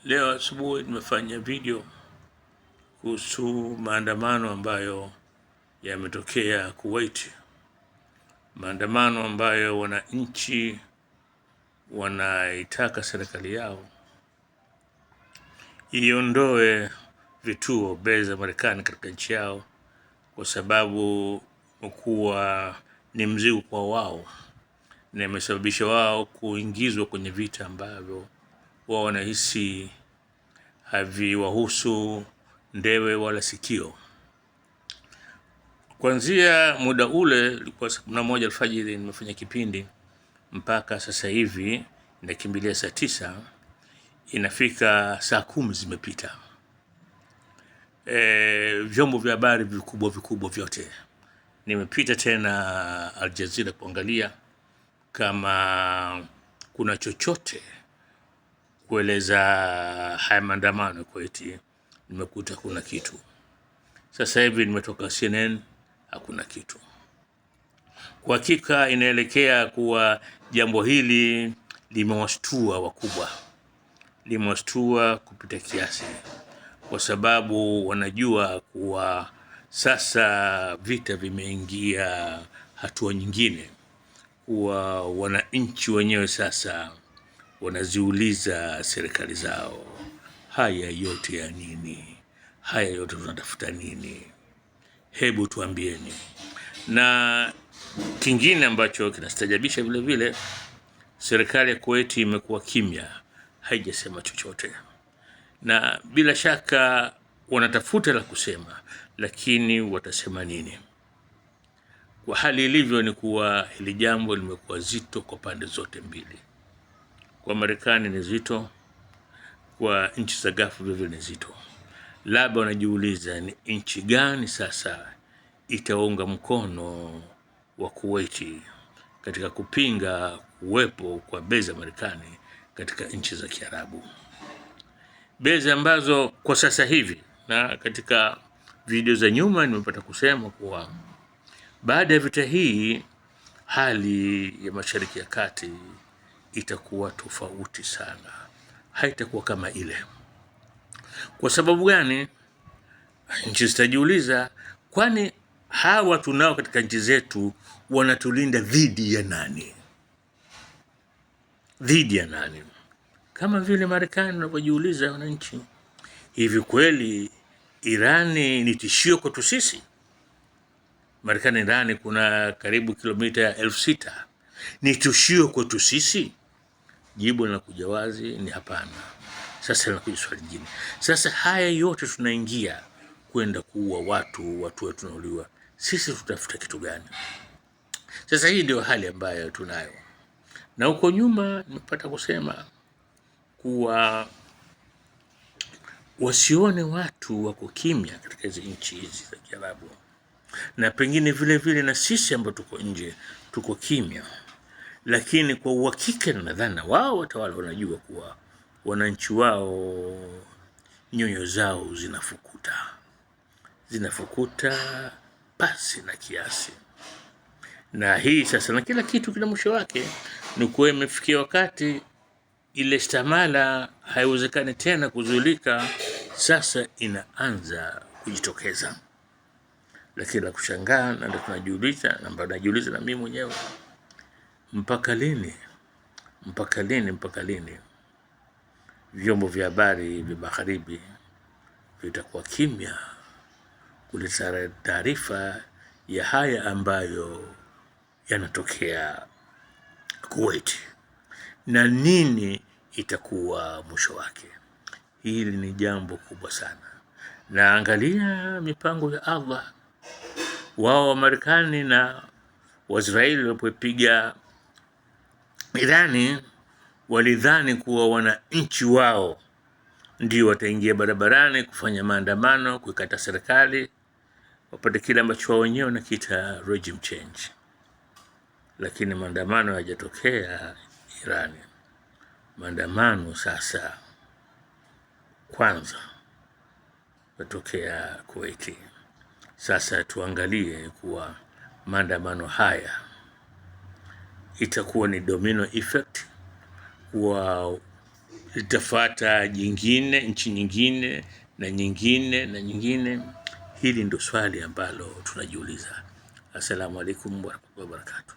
Leo asubuhi nimefanya video kuhusu maandamano ambayo yametokea Kuwait. Maandamano ambayo wananchi wanaitaka serikali yao iondoe vituo bezi za Marekani katika nchi yao, kwa sababu kuwa ni mzigo kwa wao na imesababisha wao kuingizwa kwenye vita ambavyo wao wanahisi haviwahusu ndewe wala sikio. Kuanzia muda ule ilikuwa saa 11 alfajiri nimefanya kipindi mpaka sasa hivi nakimbilia saa 9, inafika saa 10 zimepita. Vyombo vya habari vikubwa vyote nimepita tena Al Jazeera kuangalia kama kuna chochote kueleza haya maandamano Kuwait. Nimekuta kuna kitu. Sasa hivi nimetoka CNN, hakuna kitu. Kwa hakika inaelekea kuwa jambo hili limewashtua wakubwa, limewashtua kupita kiasi, kwa sababu wanajua kuwa sasa vita vimeingia hatua nyingine, kuwa wananchi wenyewe sasa wanaziuliza serikali zao, haya yote ya nini? Haya yote tunatafuta nini? Hebu tuambieni. Na kingine ambacho kinastajabisha vile vile, serikali ya Kuwait imekuwa kimya, haijasema chochote. Na bila shaka wanatafuta la kusema, lakini watasema nini? Kwa hali ilivyo ni kuwa hili jambo limekuwa zito kwa pande zote mbili. Kwa Marekani ni zito, kwa nchi za Gulf vile ni zito. Labda wanajiuliza ni nchi gani sasa itaunga mkono wa Kuwait katika kupinga uwepo kwa bezi za Marekani katika nchi za Kiarabu. Bezi ambazo kwa sasa hivi, na katika video za nyuma nimepata kusema kuwa baada ya vita hii hali ya Mashariki ya Kati itakuwa tofauti sana, haitakuwa kama ile. Kwa sababu gani? Nchi zitajiuliza, kwani hawa tunao katika nchi zetu wanatulinda dhidi ya nani? Dhidi ya nani? Kama vile Marekani wanavyojiuliza wananchi, hivi kweli Irani ni tishio kwetu sisi? Marekani Irani kuna karibu kilomita 6,000. Ni tishio kwetu sisi? Jibu linakuja wazi, ni hapana. Sasa linakuja swali lingine. Sasa haya yote tunaingia kwenda kuua watu wetu tunauliwa, sisi tutafuta kitu gani? Sasa hii ndio hali ambayo tunayo. Na huko nyuma nimepata kusema kuwa wasione watu wako kimya katika hizi nchi hizi za Kiarabu, na pengine vile vile na sisi ambao tuko nje tuko kimya, lakini kwa uhakika nadhani wao watawala wanajua kuwa wananchi wao nyoyo zao zinafukuta pasi na kiasi. Na hii sasa, na kila kitu kila mwisho wake ni kuwa imefikia wakati ile stamala haiwezekani tena kuzuilika, sasa inaanza kujitokeza. Lakini la kushangaa, na ndio tunajiuliza, na bado najiuliza na mimi mwenyewe, mpaka lini vyombo vya habari vya magharibi vitakuwa kimya kuleta taarifa ya haya ambayo yanatokea Kuwait, na nini itakuwa mwisho wake? Hili ni jambo kubwa sana. Na angalia mipango ya Allah. Wao wa Marekani na Waisraeli walipopiga Irani, walidhani kuwa wananchi wao ndio wataingia barabarani kufanya maandamano, kuikata serikali, wapate kile ambacho wao wenyewe wanakiita regime change. Lakini maandamano hayajatokea Irani. Maandamano sasa kwanza yatokea Kuwait. Sasa tuangalie kuwa maandamano haya itakuwa ni domino effect, kuwa Litafuata jingine, nchi nyingine na nyingine na nyingine? Hili ndo swali ambalo tunajiuliza. Assalamu alaikum warahmatullahi wabarakatuh.